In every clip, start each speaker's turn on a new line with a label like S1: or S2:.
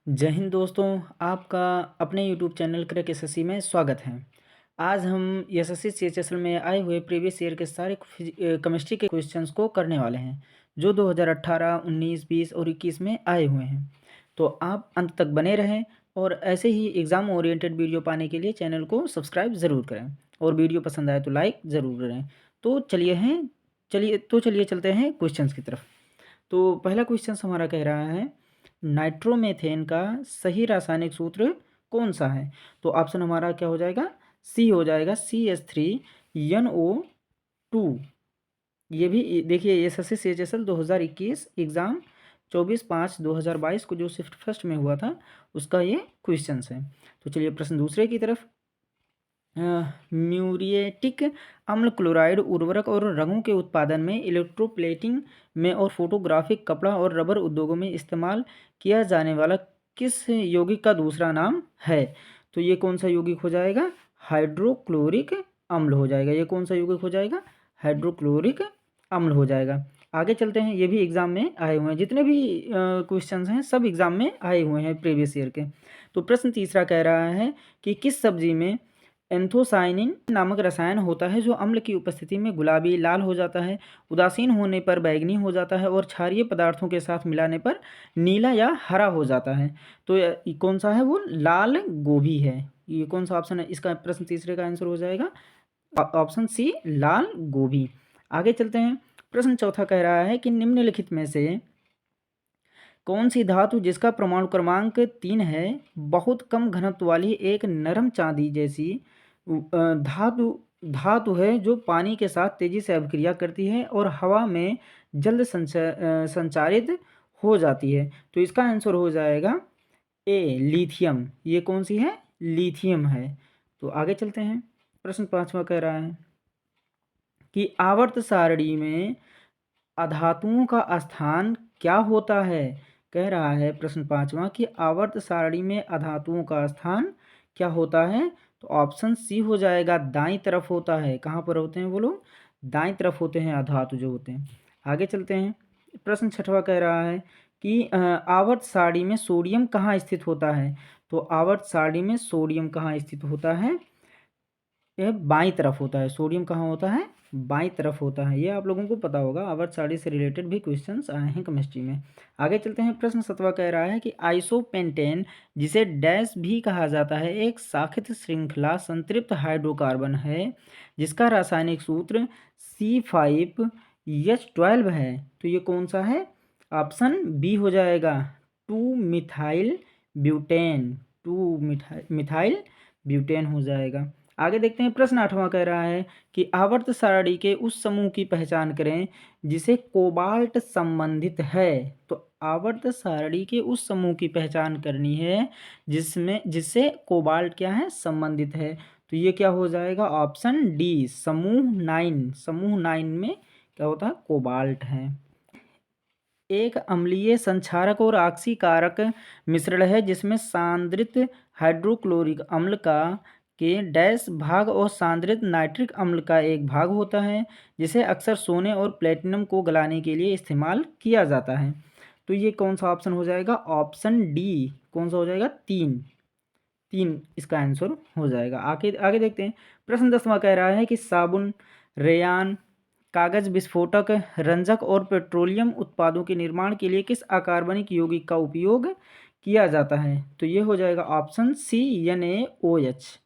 S1: जय हिंद दोस्तों, आपका अपने यूट्यूब चैनल क्रैक एसएससी में स्वागत है। आज हम एसएससी सीएचएसएल में आए हुए प्रीवियस ईयर के सारे केमिस्ट्री के क्वेश्चंस को करने वाले हैं, जो 2018, 19, 20 और 21 में आए हुए हैं। तो आप अंत तक बने रहें और ऐसे ही एग्ज़ाम ओरिएंटेड वीडियो पाने के लिए चैनल को सब्सक्राइब ज़रूर करें और वीडियो पसंद आए तो लाइक ज़रूर करें। तो चलिए चलते हैं क्वेश्चंस की तरफ। तो पहला क्वेश्चन हमारा कह रहा है, नाइट्रोमेथेन का सही रासायनिक सूत्र कौन सा है? तो ऑप्शन हमारा क्या हो जाएगा? सी हो जाएगा, CH3NO2। ये भी देखिए, एसएससी सीएचएसएल 2021 एग्ज़ाम 24/5/2022 को जो शिफ्ट फर्स्ट में हुआ था, उसका ये क्वेश्चन है। तो चलिए प्रश्न दूसरे की तरफ। म्यूरिएटिक अम्ल क्लोराइड उर्वरक और रंगों के उत्पादन में, इलेक्ट्रोप्लेटिंग में और फोटोग्राफिक, कपड़ा और रबर उद्योगों में इस्तेमाल किया जाने वाला किस यौगिक का दूसरा नाम है? तो ये कौन सा यौगिक हो जाएगा? हाइड्रोक्लोरिक अम्ल हो जाएगा। ये कौन सा यौगिक हो जाएगा? हाइड्रोक्लोरिक अम्ल हो जाएगा। आगे चलते हैं। ये भी एग्जाम में आए हुए हैं, जितने भी क्वेश्चंस हैं सब एग्जाम में आए हुए हैं प्रीवियस ईयर के। तो प्रश्न तीसरा कह रहा है कि किस सब्जी में एंथोसाइनिन नामक रसायन होता है, जो अम्ल की उपस्थिति में गुलाबी लाल हो जाता है, उदासीन होने पर बैंगनी हो जाता है और क्षारीय पदार्थों के साथ मिलाने पर नीला या हरा हो जाता है? तो ये कौन सा है? वो लाल गोभी है। ये कौन सा ऑप्शन है? इसका प्रश्न तीसरे का आंसर हो जाएगा ऑप्शन सी, लाल गोभी। आगे चलते हैं। प्रश्न चौथा कह रहा है कि निम्नलिखित में से कौन सी धातु, जिसका परमाणु क्रमांक 3 है, बहुत कम घनत्व वाली एक नरम चांदी जैसी धातु धातु है, जो पानी के साथ तेजी से अभिक्रिया करती है और हवा में जल्द संचारित हो जाती है? तो इसका आंसर हो जाएगा ए, लिथियम। ये कौन सी है? लिथियम है। तो आगे चलते हैं। प्रश्न पांचवा कह रहा है कि आवर्त सारणी में अधातुओं का स्थान क्या होता है? कह रहा है प्रश्न पांचवा कि आवर्त सारणी में अधातुओं का स्थान क्या होता है? तो ऑप्शन सी हो जाएगा, दाईं तरफ होता है। कहाँ पर होते हैं वो लोग? दाईं तरफ होते हैं अधातु जो होते हैं। आगे चलते हैं। प्रश्न छठवा कह रहा है कि आवर्त सारणी में सोडियम कहाँ स्थित होता है? तो आवर्त सारणी में सोडियम कहाँ स्थित होता है? यह बाईं तरफ होता है। सोडियम कहाँ होता है? बाईं तरफ होता है। ये आप लोगों को पता होगा, आवर्त सारणी से रिलेटेड भी क्वेश्चंस आए हैं केमिस्ट्री में। आगे चलते हैं। प्रश्न सतवा कह रहा है कि आइसोपेंटेन, जिसे डैश भी कहा जाता है, एक शाखित श्रृंखला संतृप्त हाइड्रोकार्बन है, जिसका रासायनिक सूत्र C5H12 है। तो ये कौन सा है? ऑप्शन बी हो जाएगा, 2 मिथाइल ब्यूटेन। 2 मिथाइल ब्यूटेन हो जाएगा। आगे देखते हैं। प्रश्न आठवां कह रहा है कि आवर्त सारणी के उस समूह की पहचान करें जिसे कोबाल्ट संबंधित है। तो आवर्त सारणी के उस समूह की पहचान करनी है जिससे कोबाल्ट क्या है? संबंधित है। तो ये क्या हो जाएगा? ऑप्शन डी, समूह 9। समूह 9 में क्या होता है? कोबाल्ट है। एक अम्लीय संक्षारक और ऑक्सीकारक मिश्रण है, जिसमें सांद्रित हाइड्रोक्लोरिक अम्ल का के डैश भाग और सांद्रित नाइट्रिक अम्ल का एक भाग होता है, जिसे अक्सर सोने और प्लेटिनम को गलाने के लिए इस्तेमाल किया जाता है। तो ये कौन सा ऑप्शन हो जाएगा? Option D. कौन सा हो जाएगा? 3। 3 इसका आंसर हो जाएगा। आगे आगे देखते हैं। प्रश्न 10वां कह रहा है कि साबुन, रेयान, कागज विस्फोटक, रंजक और पेट्रोलियम उत्पादों के निर्माण के लिए किस अकार्बनिक यौगिक का उपयोग किया जाता है? तो ये हो जाएगा ऑप्शन सी, NaOH।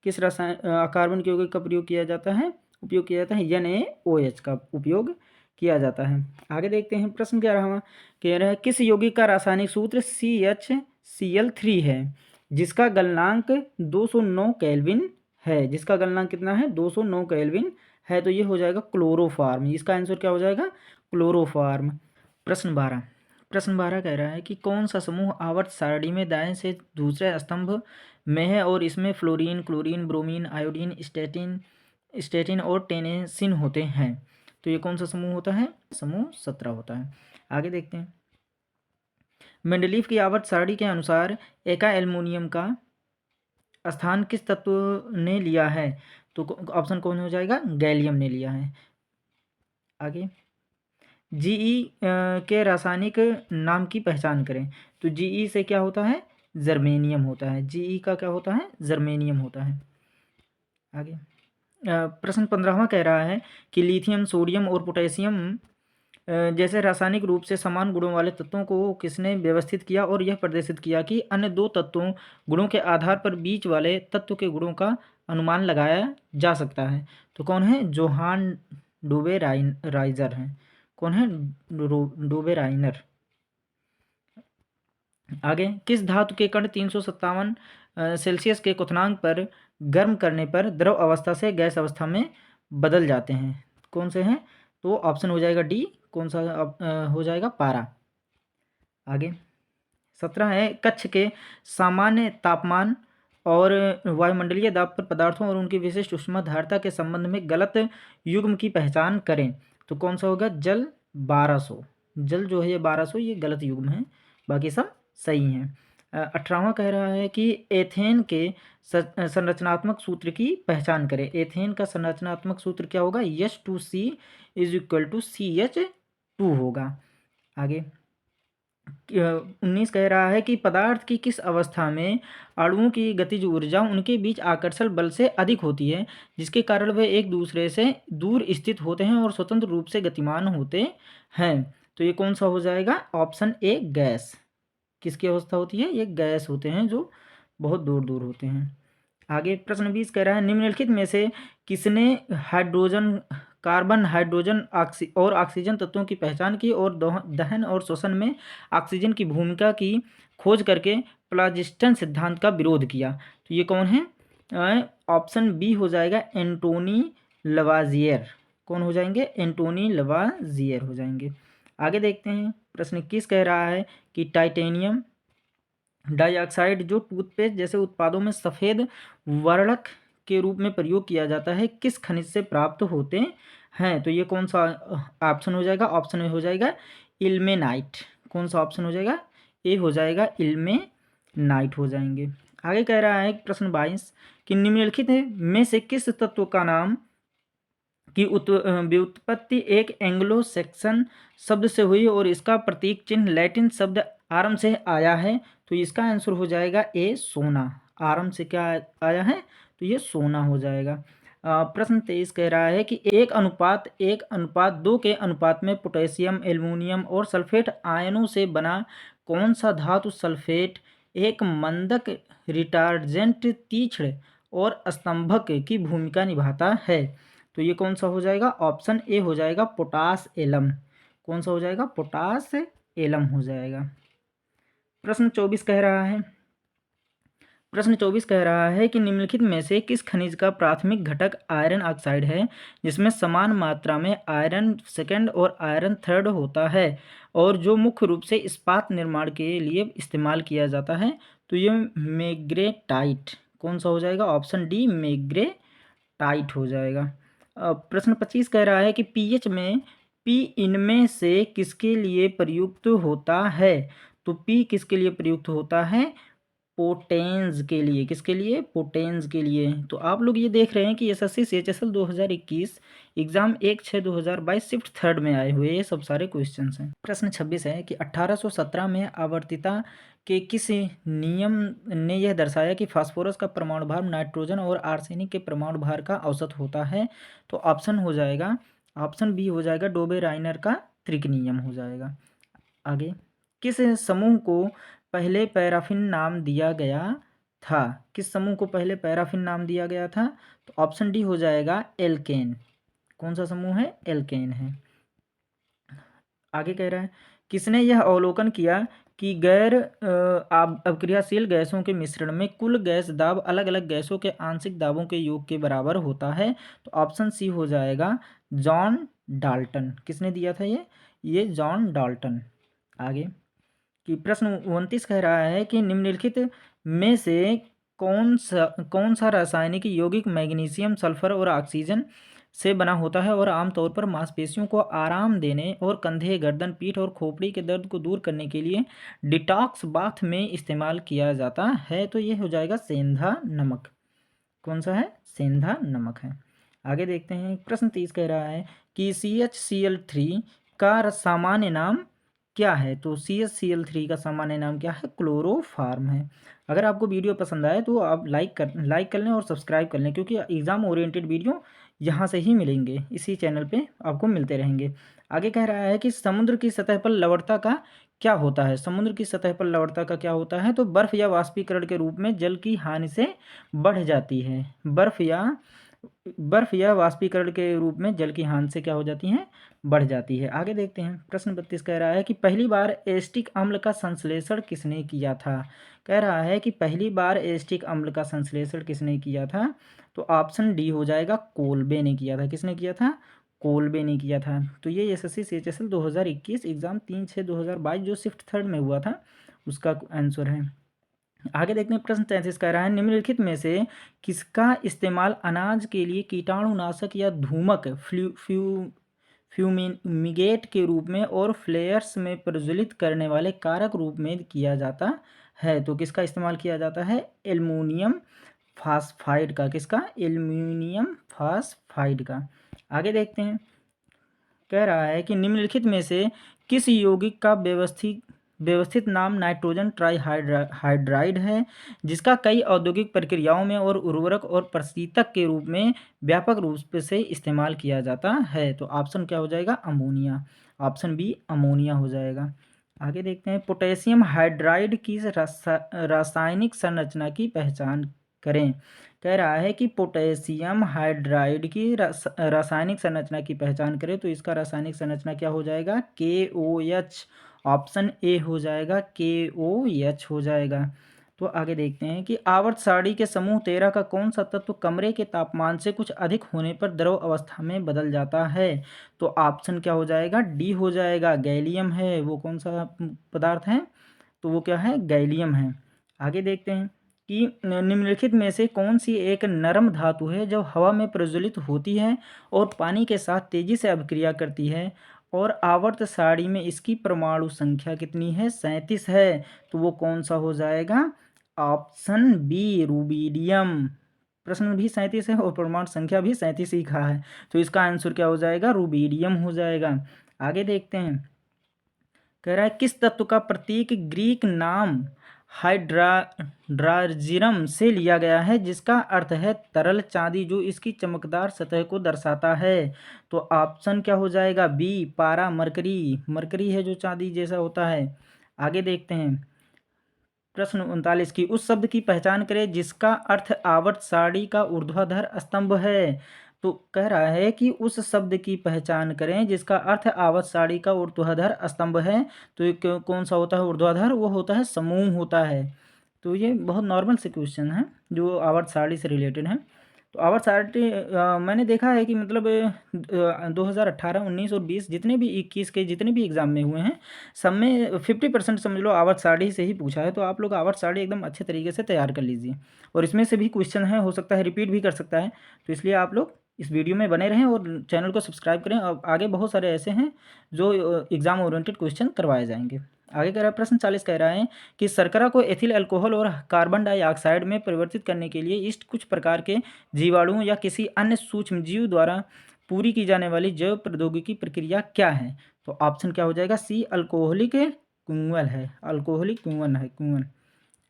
S1: किस रसायन अकार्बनिक यौगिक का प्रयोग किया जाता है? NaOH का उपयोग किया जाता है। आगे देखते हैं। प्रश्न कह रहा है किस यौगिक का रासायनिक सूत्र CHCl3 है, जिसका गलनांक 209 केल्विन है? जिसका गलनांक कितना है? 209 केल्विन है। तो ये हो जाएगा क्लोरोफार्म। इसका आंसर क्या हो जाएगा? क्लोरोफार्म। प्रश्न 12 कह रहा है कि कौन सा समूह आवर्त सारणी में दाएं से दूसरे स्तंभ में है और इसमें fluorine, chlorine, bromine, iodine, statin और टेनेसिन होते हैं? तो ये कौन सा समूह होता है? समूह 17 होता है। आगे देखते हैं। मेंडलीफ की आवर्त सारणी के अनुसार एका एल्युमिनियम का स्थान किस तत्व ने लिया है? तो ऑप्शन कौन हो जाएगा? गैलियम ने लिया है। आगे जीई के रासायनिक नाम की पहचान करें। तो जीई से क्या होता है? जर्मेनियम होता है। जीई का क्या होता है? जर्मेनियम होता है। आगे प्रश्न 15वां कह रहा है कि लिथियम, सोडियम और पोटेशियम जैसे रासायनिक रूप से समान गुणों वाले तत्वों को किसने व्यवस्थित किया और यह प्रदर्शित किया कि अन्य दो तत्वों गुणों के आधार पर बीच वाले तत्व के गुणों का अनुमान लगाया जा सकता है। तो कौन है? जोहान राइजर हैं। कौन है? राइनर। आगे किस धातु के कण 357 सेल्सियस के क्वथनांक पर गर्म करने पर द्रव अवस्था से गैस अवस्था में बदल जाते हैं? कौन से हैं? तो ऑप्शन हो जाएगा डी। कौन सा हो जाएगा? पारा। आगे 17 है कक्ष के सामान्य तापमान और वायुमंडलीय दाब पर पदार्थों और उनकी विशिष्ट ऊष्माधारता के संबंध में गलत युग्म की पहचान करें। तो कौन सा होगा? जल 1200। जल जो है ये 1200 ये गलत युग्म है, बाकी सब सही हैं। 18वां कह रहा है कि एथेन के संरचनात्मक सूत्र की पहचान करें। एथेन का संरचनात्मक सूत्र क्या होगा? H2C = CH2 होगा। आगे 19 कह रहा है कि पदार्थ की किस अवस्था में अणुओं की गतिज ऊर्जा उनके बीच आकर्षण बल से अधिक होती है, जिसके कारण वे एक दूसरे से दूर स्थित होते हैं और स्वतंत्र रूप से गतिमान होते हैं। तो ये कौन सा हो जाएगा? Option A gas. किसकी अवस्था होती है? ये गैस होते हैं जो बहुत दूर दूर होते हैं। आगे प्रश्न 20 कह रहा है निम्नलिखित में से किसने हाइड्रोजन, कार्बन, हाइड्रोजन और ऑक्सीजन तत्वों की पहचान की और दहन और श्वसन में ऑक्सीजन की भूमिका की खोज करके प्लाजिस्टन सिद्धांत का विरोध किया? तो ये कौन है? ऑप्शन बी हो जाएगा एंटोनी लवाजियर। कौन हो जाएंगे? एंटोनी लवाजियर हो जाएंगे। आगे देखते हैं प्रश्न 21 कह रहा है कि टाइटेनियम डाइऑक्साइड जो टूथपेस्ट जैसे उत्पादों में सफ़ेद वर्णक के रूप में प्रयोग किया जाता है किस खनिज से प्राप्त होते हैं? तो ये कौन सा ऑप्शन हो जाएगा? ऑप्शन ए हो जाएगा इल्मेनाइट। कौन सा ऑप्शन हो जाएगा? ए हो जाएगा इल्मेनाइट हो जाएंगे। आगे कह रहा है प्रश्न 22 कि निम्नलिखित में से किस तत्व का नाम की व्युत्पत्ति एक एंग्लो सैक्सन शब्द से हुई और इसका प्रतीक चिन्ह लैटिन शब्द आरम से आया है? तो इसका आंसर हो जाएगा ए सोना। आरम से क्या आया है? तो ये सोना हो जाएगा। प्रश्न 23 कह रहा है कि 1:1:2 के अनुपात में पोटेशियम, एल्युमिनियम और सल्फेट आयनों से बना कौन सा धातु सल्फेट एक मंदक, रिटार्जेंट, तीक्ष्ण और स्तंभक की भूमिका निभाता है? तो ये कौन सा हो जाएगा? ऑप्शन ए हो जाएगा पोटास एलम। कौन सा हो जाएगा? पोटास एलम हो जाएगा। प्रश्न 24 कह रहा है कि निम्नलिखित में से किस खनिज का प्राथमिक घटक आयरन ऑक्साइड है जिसमें समान मात्रा में आयरन सेकंड और आयरन थर्ड होता है और जो मुख्य रूप से इस्पात निर्माण के लिए इस्तेमाल किया जाता है? तो ये मैग्नेटाइट। कौन सा हो जाएगा? ऑप्शन डी मैग्नेटाइट हो जाएगा। प्रश्न 25 कह रहा है कि पीएच में पी इनमें से किसके लिए प्रयुक्त होता है? तो पी किसके लिए प्रयुक्त होता है? पोटेंस के लिए। किसके लिए? पोटेंस के लिए। तो आप लोग ये देख रहे हैं कि SSC CHSL 2021 exam 1/6/2022 shift third में आए हुए ये सब सारे क्वेश्चंस हैं। प्रश्न 26 है कि 1817 में आवर्तिता के किस नियम ने यह दर्शाया कि फास्फोरस का परमाणु भार नाइट्रोजन और आर्सेनिक के परमाणु भार का औसत होता है? तो ऑप्शन हो जाएगा, ऑप्शन बी हो जाएगा डोबे राइनर का त्रिक नियम हो जाएगा। आगे किस समूह को पहले पैराफिन नाम दिया गया था? किस समूह को पहले पैराफिन नाम दिया गया था? तो ऑप्शन डी हो जाएगा एल्केन। कौन सा समूह है? एल्केन है। आगे कह रहा है किसने यह अवलोकन किया कि गैर अपक्रियाशील गैसों के मिश्रण में कुल गैस दाब अलग अलग गैसों के आंशिक दाबों के योग के बराबर होता है? तो ऑप्शन सी हो जाएगा जॉन डाल्टन। किसने दिया था ये जॉन डाल्टन। आगे कि प्रश्न 29 कह रहा है कि निम्नलिखित में से कौन सा रासायनिक यौगिक मैग्नीशियम, सल्फर और ऑक्सीजन से बना होता है और आमतौर पर मांसपेशियों को आराम देने और कंधे, गर्दन, पीठ और खोपड़ी के दर्द को दूर करने के लिए डिटॉक्स बाथ में इस्तेमाल किया जाता है? तो ये हो जाएगा सेंधा नमक। कौन सा है? सेंधा नमक है। आगे देखते हैं प्रश्न 30 कह रहा है कि CHCl3 का सामान्य नाम क्या है? तो CaCl3 का सामान्य नाम क्या है? क्लोरोफॉर्म है। अगर आपको वीडियो पसंद आए तो आप लाइक कर लें और सब्सक्राइब कर लें, क्योंकि एग्ज़ाम ओरिएंटेड वीडियो यहाँ से ही मिलेंगे, इसी चैनल पे आपको मिलते रहेंगे। आगे कह रहा है कि समुद्र की सतह पर लवणता का क्या होता है? समुद्र की सतह पर लवणता का क्या होता है? तो बर्फ़ या वाष्पीकरण के रूप में जल की हानि से बढ़ जाती है। बर्फ़ या वाष्पीकरण के रूप में जल की हानि से क्या हो जाती हैं? बढ़ जाती है। आगे देखते हैं, प्रश्न 32 कह रहा है कि पहली बार एसिटिक अम्ल का संश्लेषण किसने किया था? कह रहा है कि पहली बार एसिटिक अम्ल का संश्लेषण किसने किया था? तो ऑप्शन डी हो जाएगा, कोल्बे ने किया था। किसने किया था? कोल्बे ने किया था। तो ये एसएससी सीएचएसएल 2021 एग्ज़ाम 3/6/2022 जो शिफ्ट थर्ड में हुआ था, उसका आंसर है। आगे देखते हैं, प्रश्न 33 कह रहा है निम्नलिखित में से किसका इस्तेमाल अनाज के लिए कीटाणुनाशक या धूमक फ्यूमिगेट के रूप में और फ्लेयर्स में प्रज्वलित करने वाले कारक रूप में किया जाता है? तो किसका इस्तेमाल किया जाता है? एल्युमिनियम फास्फाइड का। किसका? एल्युमिनियम फास्फाइड का। आगे देखते हैं, कह रहा है कि निम्नलिखित में से किस यौगिक का व्यवस्थित नाम नाइट्रोजन ट्राइहाइड्राइड है, जिसका कई औद्योगिक प्रक्रियाओं में और उर्वरक और प्रशीतक के रूप में व्यापक रूप से इस्तेमाल किया जाता है? तो ऑप्शन क्या हो जाएगा? अमोनिया। ऑप्शन बी अमोनिया हो जाएगा। आगे देखते हैं, पोटेशियम हाइड्राइड की रासायनिक संरचना की पहचान करें। कह रहा है कि पोटेशियम हाइड्राइड की रासायनिक संरचना की पहचान करें, तो इसका रासायनिक संरचना क्या हो जाएगा? KOH। ऑप्शन ए हो जाएगा, KOH हो जाएगा। तो आगे देखते हैं कि आवर्त सारणी के समूह 13 का कौन सा तत्व कमरे के तापमान से कुछ अधिक होने पर द्रव अवस्था में बदल जाता है? तो ऑप्शन क्या हो जाएगा? डी हो जाएगा, गैलियम है। वो कौन सा पदार्थ है? तो वो क्या है? गैलियम है। आगे देखते हैं कि निम्नलिखित में से कौन सी एक नरम धातु है जो हवा में प्रज्वलित होती है और पानी के साथ तेजी से अभिक्रिया करती है, और आवर्त सारणी में इसकी परमाणु संख्या कितनी है? 37 है। तो वो कौन सा हो जाएगा? Option B, rubidium. प्रश्न भी 37 है और परमाणु संख्या भी 37 ही कहा है, तो इसका आंसर क्या हो जाएगा? रूबीडियम हो जाएगा। आगे देखते हैं, कह रहा है किस तत्व का प्रतीक ग्रीक नाम हाइड्रार्जियम से लिया गया है, जिसका अर्थ है तरल चांदी, जो इसकी चमकदार सतह को दर्शाता है? तो ऑप्शन क्या हो जाएगा? बी, पारा मरकरी। मरकरी है जो चांदी जैसा होता है। आगे देखते हैं, प्रश्न 39 की उस शब्द की पहचान करें जिसका अर्थ आवर्त सारणी का ऊर्ध्वाधर स्तंभ है। तो कह रहा है कि उस शब्द की पहचान करें जिसका अर्थ आवर्त सारणी का ऊर्ध्वाधर स्तंभ है। तो ये कौन सा होता है ऊर्ध्वाधर? वो होता है समूह होता है। तो ये बहुत नॉर्मल से क्वेश्चन है जो आवर्त सारणी से रिलेटेड है। तो आवर्त सारणी मैंने देखा है कि मतलब 2018, 19 और 20 जितने भी 21 के जितने भी एग्ज़ाम में हुए हैं, सब में 50% समझ लो आवर्त सारणी से ही पूछा है। तो आप लोग आवर्त सारणी एकदम अच्छे तरीके से तैयार कर लीजिए, और इसमें से भी क्वेश्चन है, हो सकता है रिपीट भी कर सकता है। तो इसलिए आप लोग इस वीडियो में बने रहें और चैनल को सब्सक्राइब करें, और आगे बहुत सारे ऐसे हैं जो एग्ज़ाम ओरिएंटेड क्वेश्चन करवाए जाएंगे। आगे कह रहा है, प्रश्न 40 कह रहा है कि शर्करा को एथिल अल्कोहल और कार्बन डाइऑक्साइड में परिवर्तित करने के लिए ईस्ट कुछ प्रकार के जीवाणुओं या किसी अन्य सूक्ष्म जीव द्वारा पूरी की जाने वाली जैव प्रौद्योगिकी प्रक्रिया क्या है? तो ऑप्शन क्या हो जाएगा? सी, अल्कोहलिक कुंगल है। अल्कोहलिक कुंगन है, कुंगन।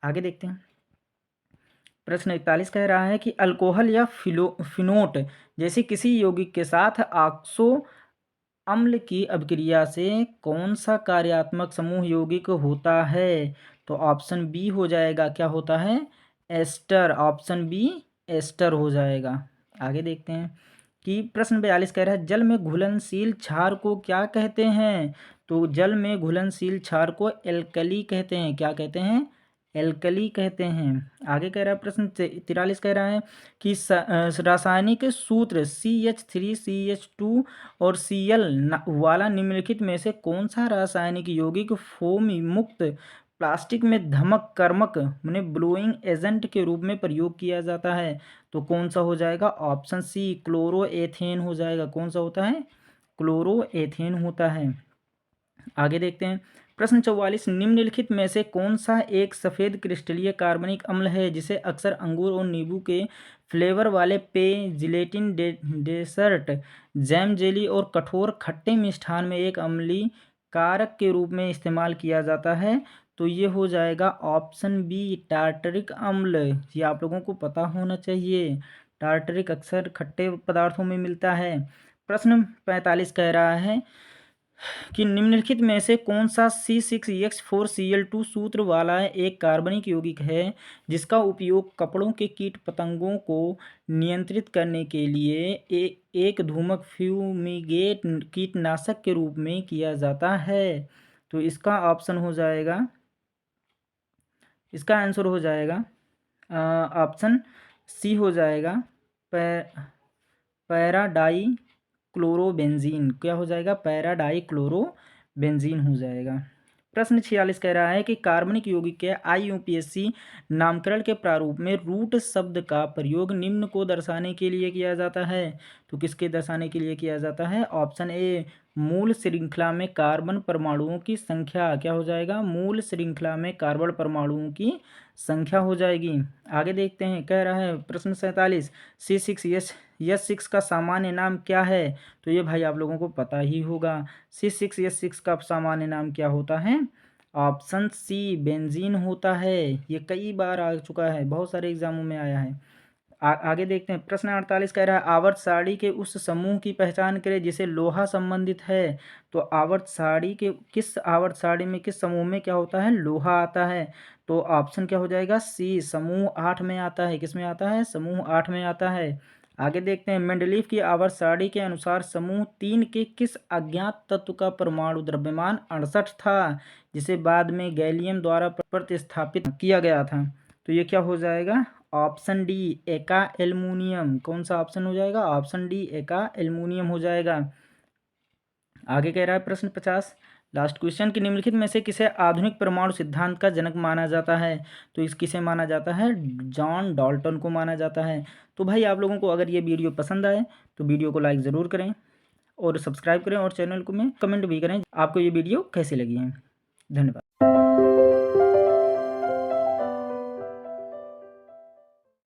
S1: आगे देखते हैं, प्रश्न 41 कह रहा है कि अल्कोहल या फिनोट जैसे किसी यौगिक के साथ ऑक्सो अम्ल की अभिक्रिया से कौन सा कार्यात्मक समूह यौगिक होता है? तो ऑप्शन बी हो जाएगा, क्या होता है? एस्टर। ऑप्शन बी एस्टर हो जाएगा। आगे देखते हैं कि प्रश्न 42 कह रहा है जल में घुलनशील क्षार को क्या कहते हैं? तो जल में घुलनशील क्षार को एल्कली कहते हैं। क्या कहते हैं? एल्कली कहते हैं। आगे कह रहा है, प्रश्न 43 कह रहा है कि रासायनिक सूत्र CH3CH2 और Cl वाला निम्नलिखित में से कौन सा रासायनिक यौगिक फोम मुक्त प्लास्टिक में धमक कर्मक माने ब्लोइंग एजेंट के रूप में प्रयोग किया जाता है? तो कौन सा हो जाएगा? ऑप्शन सी, क्लोरोएथेन हो जाएगा। कौन सा होता है? क्लोरोएथेन होता है। आगे देखते हैं, प्रश्न 44, निम्नलिखित में से कौन सा एक सफ़ेद क्रिस्टलीय कार्बनिक अम्ल है जिसे अक्सर अंगूर और नींबू के फ्लेवर वाले पेय, जिलेटिन, डेसर्ट, जैम, जेली और कठोर खट्टे मिष्ठान में एक अम्लीय कारक के रूप में इस्तेमाल किया जाता है? तो ये हो जाएगा ऑप्शन बी, टार्टरिक अम्ल। ये आप लोगों को पता होना चाहिए। टार्टरिक अक्सर खट्टे पदार्थों में मिलता है। प्रश्न 45 कह रहा है कि निम्नलिखित में से कौन सा C6H4Cl2 सूत्र वाला एक कार्बनिक यौगिक है जिसका उपयोग कपड़ों के कीट पतंगों को नियंत्रित करने के लिए एक धूमक फ्यूमिगेट कीटनाशक के रूप में किया जाता है? तो इसका ऑप्शन हो जाएगा, इसका आंसर हो जाएगा ऑप्शन सी हो जाएगा, पैराडाई क्लोरोबेंजीन। क्या हो जाएगा? पैराडाई क्लोरोबेंजीन हो जाएगा। प्रश्न 46 कह रहा है कि कार्बनिक यौगिक के IUPAC नामकरण के प्रारूप में रूट शब्द का प्रयोग निम्न को दर्शाने के लिए किया जाता है? तो किसके दर्शाने के लिए किया जाता है? ऑप्शन ए, मूल श्रृंखला में कार्बन परमाणुओं की संख्या। क्या हो जाएगा? मूल श्रृंखला में कार्बन परमाणुओं की संख्या हो जाएगी। आगे देखते हैं, कह रहा है प्रश्न 47, C6H6 का सामान्य नाम क्या है? तो ये भाई आप लोगों को पता ही होगा। C6H6 का सामान्य नाम क्या होता है? ऑप्शन सी, बेंजीन होता है। ये कई बार आ चुका है, बहुत सारे एग्जामों में आया है। आगे देखते हैं, प्रश्न 48 कह रहा है आवर्त सारणी के उस समूह की पहचान करें जिसे लोहा संबंधित है। तो आवर्त सारणी के किस आवर्त सारणी में किस समूह में क्या होता है? लोहा आता है। तो ऑप्शन क्या हो जाएगा? सी, समूह 8 में आता है। किस में आता है? समूह 8 में आता है। आगे देखते हैं, मेंडलीफ की आवर्त सारणी के अनुसार समूह 3 के किस अज्ञात तत्व का परमाणु द्रव्यमान 68 था जिसे बाद में गैलियम द्वारा प्रतिस्थापित किया गया था? तो ये क्या हो जाएगा? ऑप्शन डी, एका एल्युमिनियम। कौन सा ऑप्शन हो जाएगा? ऑप्शन डी, एका एल्युमिनियम हो जाएगा। आगे कह रहा है प्रश्न 50, लास्ट क्वेश्चन, कि निम्नलिखित में से किसे आधुनिक परमाणु सिद्धांत का जनक माना जाता है? तो इस किसे माना जाता है? जॉन डाल्टन को माना जाता है। तो भाई आप लोगों को अगर ये वीडियो पसंद आए तो वीडियो को लाइक ज़रूर करें और सब्सक्राइब करें और चैनल को में कमेंट भी करें आपको ये वीडियो कैसी लगी है। धन्यवाद।